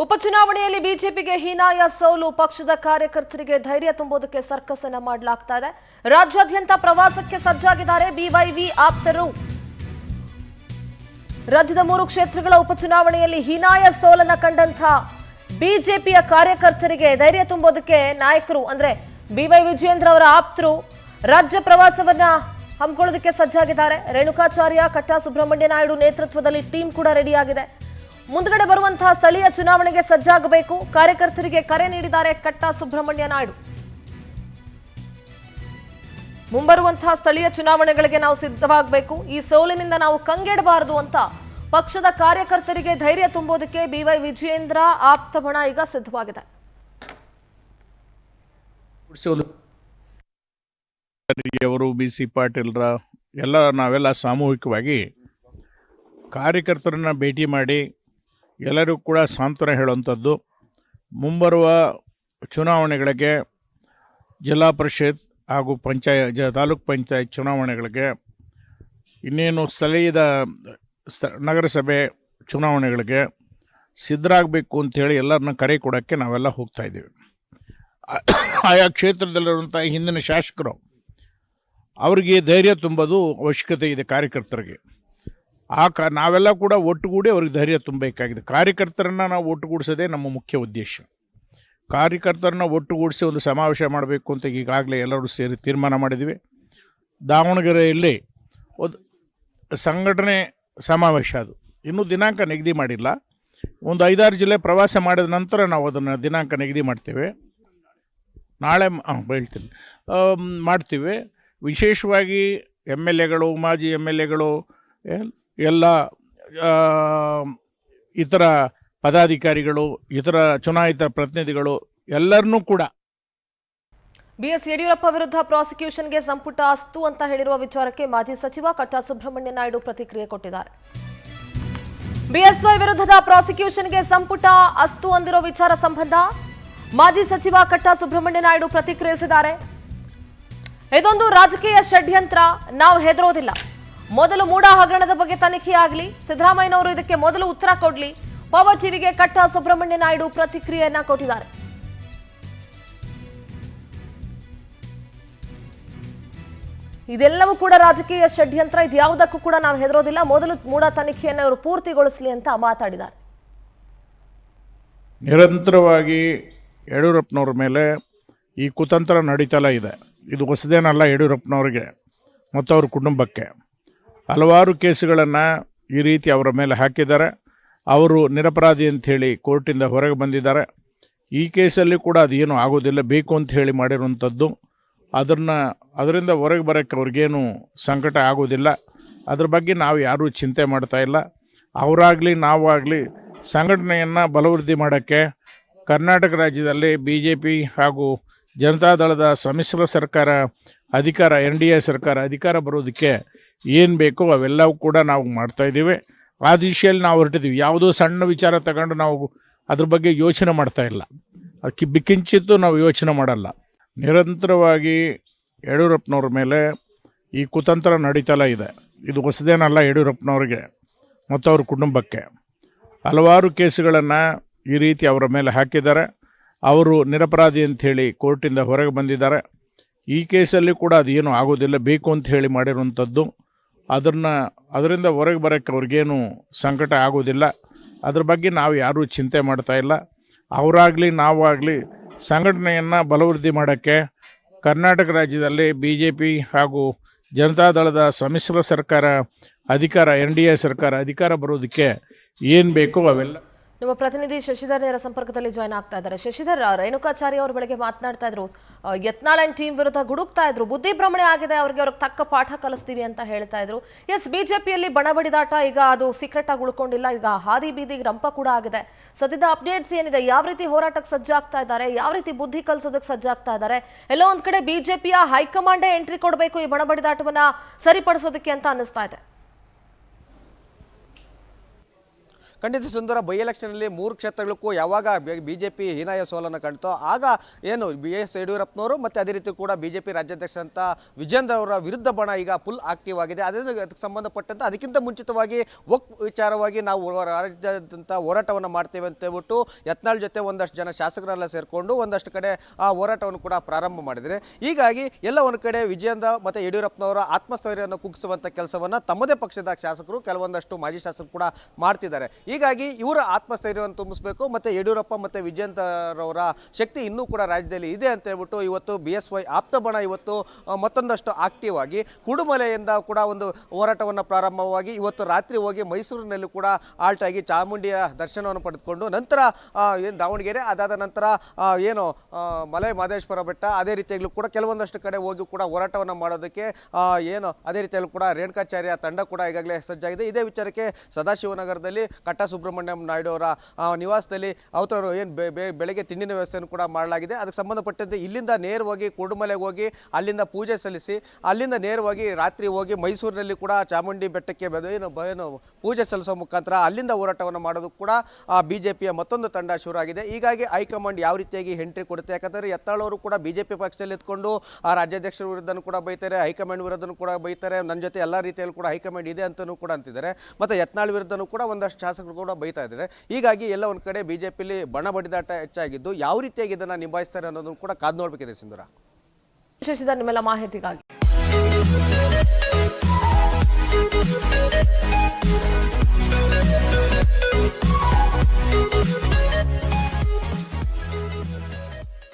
ಉಪಚುನಾವಣೆಯಲ್ಲಿ ಬಿಜೆಪಿಗೆ ಹೀನಾಯ ಸೋಲು. ಪಕ್ಷದ ಕಾರ್ಯಕರ್ತರಿಗೆ ಧೈರ್ಯ ತುಂಬುವುದಕ್ಕೆ ಸರ್ಕಸ್ ಅನ್ನು ಮಾಡಲಾಗ್ತಾ ಇದೆ. ರಾಜ್ಯಾದ್ಯಂತ ಪ್ರವಾಸಕ್ಕೆ ಸಜ್ಜಾಗಿದ್ದಾರೆ ಬಿವೈವಿ ಆಪ್ತರು. ರಾಜ್ಯದ 3 ಕ್ಷೇತ್ರಗಳ ಉಪಚುನಾವಣೆಯಲ್ಲಿ ಹೀನಾಯ ಸೋಲನ್ನ ಕಂಡಂತ ಬಿಜೆಪಿಯ ಕಾರ್ಯಕರ್ತರಿಗೆ ಧೈರ್ಯ ತುಂಬುವುದಕ್ಕೆ ನಾಯಕರು ಅಂದ್ರೆ ಬಿವೈ ವಿಜಯೇಂದ್ರ ಅವರ ಆಪ್ತರು ರಾಜ್ಯ ಪ್ರವಾಸವನ್ನ ಹಮ್ಮಿಕೊಳ್ಳೋದಕ್ಕೆ ಸಜ್ಜಾಗಿದ್ದಾರೆ. ರೇಣುಕಾಚಾರ್ಯ, ಕಟ್ಟಾ ಸುಬ್ರಹ್ಮಣ್ಯ ನಾಯ್ಡು ನೇತೃತ್ವದಲ್ಲಿ ಟೀಮ್ ಕೂಡ ರೆಡಿಯಾಗಿದೆ. ಮುಂದಗಡೆ ಬರುವಂತಹ ಸ್ಥಳೀಯ ಚುನಾವಣೆಗೆ ಸಜ್ಜಾಗಬೇಕು. ಕಾರ್ಯಕರ್ತರಿಗೆ ಕರೆ ನೀಡಿದ್ದಾರೆ ಕಟ್ಟಾ ಸುಬ್ರಹ್ಮಣ್ಯ ನಾಯ್ಡು. ಮುಂಬರುವಂತಹ ಸ್ಥಳೀಯ ಚುನಾವಣೆಗಳಿಗೆ ನಾವು ಸಿದ್ಧವಾಗಬೇಕು. ಈ ಸೋಲಿನಿಂದ ನಾವು ಕಂಗೆಡಬಾರದು ಅಂತ ಪಕ್ಷದ ಕಾರ್ಯಕರ್ತರಿಗೆ ಧೈರ್ಯ ತುಂಬುವುದಕ್ಕೆ ಬಿವೈ ವಿಜಯೇಂದ್ರ ಆಪ್ತ ಬಣ ಈಗ ಸಿದ್ಧವಾಗಿದೆ. ಅವರು BC ಪಾಟೀಲ್ರ ನಾವೆಲ್ಲ ಸಾಮೂಹಿಕವಾಗಿ ಕಾರ್ಯಕರ್ತರನ್ನ ಭೇಟಿ ಮಾಡಿ ಎಲ್ಲರೂ ಕೂಡ ಸಾಂತ್ವನ ಹೇಳುವಂಥದ್ದು. ಮುಂಬರುವ ಚುನಾವಣೆಗಳಿಗೆ ಜಿಲ್ಲಾ ಪರಿಷತ್ ಹಾಗೂ ತಾಲೂಕ್ ಪಂಚಾಯತ್ ಚುನಾವಣೆಗಳಿಗೆ ಇನ್ನೇನು ಸ್ಥಳೀಯದ ನಗರಸಭೆ ಚುನಾವಣೆಗಳಿಗೆ ಸಿದ್ಧರಾಗಬೇಕು ಅಂಥೇಳಿ ಎಲ್ಲರನ್ನ ಕರೆ ಕೊಡೋಕ್ಕೆ ನಾವೆಲ್ಲ ಹೋಗ್ತಾಯಿದ್ದೀವಿ. ಆಯಾ ಕ್ಷೇತ್ರದಲ್ಲಿರುವಂಥ ಹಿಂದಿನ ಶಾಸಕರು ಅವರಿಗೆ ಧೈರ್ಯ ತುಂಬೋದು ಅವಶ್ಯಕತೆ ಇದೆ ಕಾರ್ಯಕರ್ತರಿಗೆ. ನಾವೆಲ್ಲ ಕೂಡ ಒಟ್ಟುಗೂಡಿ ಅವ್ರಿಗೆ ಧೈರ್ಯ ತುಂಬಬೇಕಾಗಿದೆ. ಕಾರ್ಯಕರ್ತರನ್ನ ನಾವು ಒಟ್ಟುಗೂಡಿಸೋದೇ ನಮ್ಮ ಮುಖ್ಯ ಉದ್ದೇಶ. ಕಾರ್ಯಕರ್ತರನ್ನ ಒಟ್ಟುಗೂಡಿಸಿ ಒಂದು ಸಮಾವೇಶ ಮಾಡಬೇಕು ಅಂತ ಈಗಾಗಲೇ ಎಲ್ಲರೂ ಸೇರಿ ತೀರ್ಮಾನ ಮಾಡಿದ್ವಿ. ದಾವಣಗೆರೆಯಲ್ಲಿ ಒಂದು ಸಂಘಟನೆ ಸಮಾವೇಶ, ಅದು ಇನ್ನೂ ದಿನಾಂಕ ನಿಗದಿ ಮಾಡಿಲ್ಲ. ಒಂದು 5-6 ಜಿಲ್ಲೆ ಪ್ರವಾಸ ಮಾಡಿದ ನಂತರ ನಾವು ಅದನ್ನು ದಿನಾಂಕ ನಿಗದಿ ಮಾಡ್ತೇವೆ. ನಾಳೆ ಹೇಳ್ತೀನಿ ಮಾಡ್ತೀವಿ. ವಿಶೇಷವಾಗಿ MLAಗಳು, ಮಾಜಿ MLAಗಳು, ಎಲ್ಲ ಇತರ ಪದಾಧಿಕಾರಿಗಳು, ಇತರ ಚುನಾಯಿತ ಪ್ರತಿನಿಧಿಗಳು ಎಲ್ಲರನ್ನೂ ಕೂಡ ಬಿಎಸ್ ಯಡಿಯೂರಪ್ಪ ವಿರುದ್ಧ ಪ್ರಾಸಿಕ್ಯೂಷನ್ಗೆ ಸಂಪುಟ ಅಸ್ತು ಅಂತ ಹೇಳಿರುವ ವಿಚಾರಕ್ಕೆ ಮಾಜಿ ಸಚಿವ ಕಟ್ಟಾ ಸುಬ್ರಹ್ಮಣ್ಯ ನಾಯ್ಡು ಪ್ರತಿಕ್ರಿಯೆ ಕೊಟ್ಟಿದ್ದಾರೆ. ಬಿಎಸ್ವೈ ವಿರುದ್ಧದ ಪ್ರಾಸಿಕ್ಯೂಷನ್ಗೆ ಸಂಪುಟ ಅಸ್ತು ಅಂದಿರೋ ವಿಚಾರ ಸಂಬಂಧ ಮಾಜಿ ಸಚಿವ ಕಟ್ಟಾ ಸುಬ್ರಹ್ಮಣ್ಯ ನಾಯ್ಡು ಪ್ರತಿಕ್ರಿಯಿಸಿದ್ದಾರೆ. ಇದೊಂದು ರಾಜಕೀಯ ಷಡ್ಯಂತ್ರ, ನಾವು ಹೆದರೋದಿಲ್ಲ. ಮೊದಲು ಮೂಡಾ ಹಗರಣದ ಬಗ್ಗೆ ತನಿಖೆ ಆಗಲಿ, ಸಿದ್ದರಾಮಯ್ಯನವರು ಇದಕ್ಕೆ ಮೊದಲು ಉತ್ತರ ಕೊಡ್ಲಿ. ಪವರ್ ಟಿವಿಗೆ ಕಟ್ಟಾ ಸುಬ್ರಹ್ಮಣ್ಯ ನಾಯ್ಡು ಪ್ರತಿಕ್ರಿಯೆಯನ್ನ ಕೊಟ್ಟಿದ್ದಾರೆ. ಇದೆಲ್ಲವೂ ಕೂಡ ರಾಜಕೀಯ ಷಡ್ಯಂತ್ರ, ಇದ್ಯಾವುದಕ್ಕೂ ಕೂಡ ನಾವು ಹೆದರೋದಿಲ್ಲ. ಮೊದಲು ಮೂಡಾ ತನಿಖೆಯನ್ನು ಅವರು ಪೂರ್ತಿಗೊಳಿಸಲಿ ಅಂತ ಮಾತಾಡಿದ್ದಾರೆ. ನಿರಂತರವಾಗಿ ಯಡಿಯೂರಪ್ಪನವ್ರ ಮೇಲೆ ಈ ಕುತಂತ್ರ ನಡೀತಲೇ ಇದೆ. ಇದು ಹೊಸದೇನಲ್ಲ. ಯಡಿಯೂರಪ್ಪನವ್ರಿಗೆ ಮತ್ತು ಅವ್ರ ಕುಟುಂಬಕ್ಕೆ ಹಲವಾರು ಕೇಸುಗಳನ್ನು ಈ ರೀತಿ ಅವರ ಮೇಲೆ ಹಾಕಿದ್ದಾರೆ. ಅವರು ನಿರಪರಾಧಿ ಅಂಥೇಳಿ ಕೋರ್ಟಿಂದ ಹೊರಗೆ ಬಂದಿದ್ದಾರೆ. ಈ ಕೇಸಲ್ಲಿ ಕೂಡ ಅದೇನು ಆಗೋದಿಲ್ಲ, ಬೇಕು ಅಂತ ಹೇಳಿ ಮಾಡಿರುವಂಥದ್ದು. ಅದರಿಂದ ಹೊರಗೆ ಬರೋಕ್ಕೆ ಅವ್ರಿಗೇನು ಸಂಕಟ ಆಗೋದಿಲ್ಲ. ಅದ್ರ ಬಗ್ಗೆ ನಾವು ಯಾರೂ ಚಿಂತೆ ಮಾಡ್ತಾ ಇಲ್ಲ. ಅವರಾಗಲಿ ನಾವಾಗಲಿ ಸಂಘಟನೆಯನ್ನು ಬಲವೃದ್ಧಿ ಮಾಡೋಕ್ಕೆ ಕರ್ನಾಟಕ ರಾಜ್ಯದಲ್ಲಿ BJP ಹಾಗೂ ಜನತಾದಳದ ಸಮ್ಮಿಶ್ರ ಸರ್ಕಾರ ಅಧಿಕಾರ, NDA ಸರ್ಕಾರ ಅಧಿಕಾರ ಬರೋದಕ್ಕೆ ಏನು ಬೇಕೋ ಅವೆಲ್ಲವೂ ಕೂಡ ನಾವು ಮಾಡ್ತಾಯಿದ್ದೀವಿ. ಆ ದಿಶೆಯಲ್ಲಿ ನಾವು ಹೊರಟಿದ್ದೀವಿ. ಯಾವುದೋ ಸಣ್ಣ ವಿಚಾರ ತಗೊಂಡು ನಾವು ಅದ್ರ ಬಗ್ಗೆ ಯೋಚನೆ ಮಾಡ್ತಾ ಇಲ್ಲ. ಅದಕ್ಕೆ ಬಿಕ್ಕಿಂಚಿತ್ತು ನಾವು ಯೋಚನೆ ಮಾಡಲ್ಲ. ನಿರಂತರವಾಗಿ ಯಡಿಯೂರಪ್ಪನವ್ರ ಮೇಲೆ ಈ ಕುತಂತ್ರ ನಡೀತಲೇ ಇದೆ. ಇದು ಹೊಸದೇನಲ್ಲ. ಯಡಿಯೂರಪ್ಪನವ್ರಿಗೆ ಮತ್ತು ಅವ್ರ ಕುಟುಂಬಕ್ಕೆ ಹಲವಾರು ಕೇಸುಗಳನ್ನು ಈ ರೀತಿ ಅವರ ಮೇಲೆ ಹಾಕಿದ್ದಾರೆ. ಅವರು ನಿರಪರಾಧಿ ಅಂಥೇಳಿ ಕೋರ್ಟಿಂದ ಹೊರಗೆ ಬಂದಿದ್ದಾರೆ. ಈ ಕೇಸಲ್ಲಿ ಕೂಡ ಅದೇನು ಆಗೋದಿಲ್ಲ, ಬೇಕು ಅಂತ ಹೇಳಿ ಮಾಡಿರುವಂಥದ್ದು. ಅದರಿಂದ ಹೊರಗೆ ಬರೋಕ್ಕೆ ಅವ್ರಿಗೇನು ಸಂಕಟ ಆಗೋದಿಲ್ಲ. ಅದ್ರ ಬಗ್ಗೆ ನಾವು ಯಾರೂ ಚಿಂತೆ ಮಾಡ್ತಾ ಇಲ್ಲ. ಅವರಾಗಲಿ ನಾವಾಗಲಿ ಸಂಘಟನೆಯನ್ನು ಬಲವೃದ್ಧಿ ಮಾಡೋಕ್ಕೆ ಕರ್ನಾಟಕ ರಾಜ್ಯದಲ್ಲಿ BJP ಹಾಗೂ ಜನತಾದಳದ ಸಮ್ಮಿಶ್ರ ಸರ್ಕಾರ ಅಧಿಕಾರ, NDA ಸರ್ಕಾರ ಅಧಿಕಾರ ಬರೋದಕ್ಕೆ ಏನು ಬೇಕೋ ಅವೆಲ್ಲ. ನಮ್ಮ ಪ್ರತಿನಿಧಿ ಶಶಿಧರ್ ನೇರ ಸಂಪರ್ಕದಲ್ಲಿ ಜಾಯ್ನ್ ಆಗ್ತಾ ಇದ್ದಾರೆ. ಶಶಿಧರ್, ರೇಣುಕಾಚಾರ್ಯ ಅವ್ರ ಬೆಳಗ್ಗೆ ಮಾತನಾಡ್ತಾ ಇದ್ರು, ಯತ್ನಾಳ್ ಅಂಡ್ ಟೀಮ್ ವಿರುದ್ಧ ಗುಡುಕ್ತಾ ಇದ್ರು, ಬುದ್ಧಿ ಭ್ರಮಣೆ ಆಗಿದೆ, ಅವ್ರಿಗೆ ತಕ್ಕ ಪಾಠ ಕಲಿಸ್ತೀವಿ ಅಂತ ಹೇಳ್ತಾ ಇದ್ರು. ಎಸ್, ಬಿಜೆಪಿಯಲ್ಲಿ ಬಣಬಡಿದಾಟ ಈಗ ಅದು ಸೀಕ್ರೆಟ್ ಆಗಿ ಉಳ್ಕೊಂಡಿಲ್ಲ, ಈಗ ಹಾದಿ ಬೀದಿ ರಂಪ ಕೂಡ ಆಗಿದೆ. ಸದ್ಯದ ಅಪ್ಡೇಟ್ಸ್ ಏನಿದೆ? ಯಾವ ರೀತಿ ಹೋರಾಟಕ್ಕೆ ಸಜ್ಜಾಗ್ತಾ ಇದ್ದಾರೆ? ಯಾವ ರೀತಿ ಬುದ್ಧಿ ಕಲಿಸೋದಕ್ಕೆ ಸಜ್ಜಾಗ್ತಾ ಇದ್ದಾರೆ? ಎಲ್ಲೋ ಒಂದ್ ಕಡೆ ಬಿಜೆಪಿಯ ಹೈಕಮಾಂಡೇ ಎಂಟ್ರಿ ಕೊಡಬೇಕು ಈ ಬಣಬಡಿದಾಟವನ್ನ ಸರಿಪಡಿಸೋದಕ್ಕೆ ಅಂತ ಅನ್ನಿಸ್ತಾ ಇದೆ. ಖಂಡಿತ ಸುಂದರ, ಬೈ ಎಲೆಕ್ಷನಲ್ಲಿ 3 ಕ್ಷೇತ್ರಗಳಕ್ಕೂ ಯಾವಾಗ ಬಿಜೆಪಿ ಹೀನಾಯ ಸೋಲನ್ನು ಕಾಣ್ತೋ ಆಗ ಏನು BS ಯಡಿಯೂರಪ್ಪನವರು ಮತ್ತು ಅದೇ ರೀತಿ ಕೂಡ ಬಿಜೆಪಿ ರಾಜ್ಯಾಧ್ಯಕ್ಷರಂತ ವಿಜೇಂದ್ರ ಅವರ ವಿರುದ್ಧ ಬಣ ಈಗ ಫುಲ್ ಆಕ್ಟಿವ್ ಆಗಿದೆ. ಅದಕ್ಕೆ ಸಂಬಂಧಪಟ್ಟಂತೆ ಅದಕ್ಕಿಂತ ಮುಂಚಿತವಾಗಿ ವಿಚಾರವಾಗಿ ನಾವು ರಾಜ್ಯಾದ್ಯಂತ ಹೋರಾಟವನ್ನು ಮಾಡ್ತೇವೆ ಅಂತ ಹೇಳ್ಬಿಟ್ಟು ಯತ್ನಾಳ್ ಜೊತೆ ಒಂದಷ್ಟು ಜನ ಶಾಸಕರೆಲ್ಲ ಸೇರಿಕೊಂಡು ಒಂದಷ್ಟು ಕಡೆ ಆ ಹೋರಾಟವನ್ನು ಕೂಡ ಪ್ರಾರಂಭ ಮಾಡಿದರೆ, ಹೀಗಾಗಿ ಎಲ್ಲ ಒಂದು ಕಡೆ ವಿಜೇಂದ್ರ ಮತ್ತು ಯಡಿಯೂರಪ್ಪನವರ ಆತ್ಮಸ್ಥೈರ್ಯವನ್ನು ಕುಗ್ಗಿಸುವಂಥ ಕೆಲಸವನ್ನು ತಮ್ಮದೇ ಪಕ್ಷದ ಶಾಸಕರು ಕೆಲವೊಂದಷ್ಟು ಮಾಜಿ ಶಾಸಕರು ಕೂಡ ಮಾಡ್ತಿದ್ದಾರೆ. ಹೀಗಾಗಿ ಇವರ ಆತ್ಮಸ್ಥೈರ್ಯವನ್ನು ತುಂಬಿಸಬೇಕು ಮತ್ತು ಯಡಿಯೂರಪ್ಪ ಮತ್ತು ವಿಜೇಂದ್ರವರ ಶಕ್ತಿ ಇನ್ನೂ ಕೂಡ ರಾಜ್ಯದಲ್ಲಿ ಇದೆ ಅಂತ ಹೇಳ್ಬಿಟ್ಟು ಇವತ್ತು BSY ಆಪ್ತ ಬಣ ಇವತ್ತು ಮತ್ತೊಂದಷ್ಟು ಆಕ್ಟಿವ್ ಆಗಿ ಕುಡುಮಲೆಯಿಂದ ಕೂಡ ಒಂದು ಹೋರಾಟವನ್ನು ಪ್ರಾರಂಭವಾಗಿ ಇವತ್ತು ರಾತ್ರಿ ಹೋಗಿ ಮೈಸೂರಿನಲ್ಲಿ ಕೂಡ ಆಲ್ಟ್ ಆಗಿ ಚಾಮುಂಡಿಯ ದರ್ಶನವನ್ನು ಪಡೆದುಕೊಂಡು ನಂತರ ಏನು ದಾವಣಗೆರೆ, ಅದಾದ ನಂತರ ಏನು ಮಲೆ ಮಹದೇಶ್ವರ ಬೆಟ್ಟ, ಅದೇ ರೀತಿಯಾಗಲೂ ಕೂಡ ಕೆಲವೊಂದಷ್ಟು ಕಡೆ ಹೋಗಿ ಕೂಡ ಹೋರಾಟವನ್ನು ಮಾಡೋದಕ್ಕೆ ಏನು ಅದೇ ರೀತಿಯಲ್ಲೂ ಕೂಡ ರೇಣುಕಾಚಾರ್ಯ ತಂಡ ಕೂಡ ಈಗಾಗಲೇ ಸಜ್ಜಾಗಿದೆ. ಇದೇ ವಿಚಾರಕ್ಕೆ ಸದಾಶಿವನಗರದಲ್ಲಿ ಕಟ್ಟಾ ಸುಬ್ರಹ್ಮಣ್ಯಂ ನಾಯ್ಡು ಅವರ ನಿವಾಸದಲ್ಲಿ ಅವತರು ಏನು ಬೆಳಗ್ಗೆ ತಿಂಡಿನ ವ್ಯವಸ್ಥೆಯನ್ನು ಕೂಡ ಮಾಡಲಾಗಿದೆ. ಅದಕ್ಕೆ ಸಂಬಂಧಪಟ್ಟಂತೆ ಇಲ್ಲಿಂದ ನೇರವಾಗಿ ಕುಡುಮಲೆಗೆ ಹೋಗಿ ಅಲ್ಲಿಂದ ಪೂಜೆ ಸಲ್ಲಿಸಿ ಅಲ್ಲಿಂದ ನೇರವಾಗಿ ರಾತ್ರಿ ಹೋಗಿ ಮೈಸೂರಿನಲ್ಲಿ ಕೂಡ ಚಾಮುಂಡಿ ಬೆಟ್ಟಕ್ಕೆ ಏನು ಪೂಜೆ ಸಲ್ಲಿಸೋ ಮುಖಾಂತರ ಅಲ್ಲಿಂದ ಹೋರಾಟವನ್ನು ಮಾಡೋದು ಕೂಡ ಬಿಜೆಪಿಯ ಮತ್ತೊಂದು ತಂಡ ಶುರು ಆಗಿದೆ. ಹೀಗಾಗಿ ಹೈಕಮಾಂಡ್ ಯಾವ ರೀತಿಯಾಗಿ ಎಂಟ್ರಿ ಕೊಡುತ್ತೆ, ಯಾಕಂದರೆ ಯತ್ನಾಳ್ ಅವರು ಕೂಡ ಬಿಜೆಪಿ ಪಕ್ಷದಲ್ಲಿ ಇದ್ಕೊಂಡು ಆ ರಾಜ್ಯಾಧ್ಯಕ್ಷರ ವಿರುದ್ಧನೂ ಕೂಡ ಬೈತಾರೆ, ಹೈಕಮಾಂಡ್ ವಿರುದ್ಧನೂ ಕೂಡ ಬೈತಾರೆ, ನನ್ನ ಜೊತೆ ಎಲ್ಲ ರೀತಿಯಲ್ಲಿ ಕೂಡ ಹೈಕಮಾಂಡ್ ಇದೆ ಅಂತಲೂ ಕೂಡ ಅಂತಿದ್ದಾರೆ. ಮತ್ತು ಯತ್ನಾಳ್ ವಿರುದ್ಧನೂ ಕೂಡ ಒಂದಷ್ಟು ಶಾಸಕರು ಕೂಡ ಬೈತಾ ಇದ್ದಾರೆ. ಹೀಗಾಗಿ ಎಲ್ಲ ಒಂದು ಕಡೆ ಬಿಜೆಪಿಲಿ ಬಣ ಬಡಿದಾಟ ಹೆಚ್ಚಾಗಿದ್ದು ಯಾವ ರೀತಿಯಾಗಿ ಇದನ್ನು ನಿಭಾಯಿಸ್ತಾರೆ ಅನ್ನೋದನ್ನು ಕೂಡ ಕಾದು ನೋಡಬೇಕಿದೆ ಸಿಂಧೂರ. ಶಶಿಧರ್, ನಿಮ್ಮೆಲ್ಲ ಮಾಹಿತಿಗಾಗಿ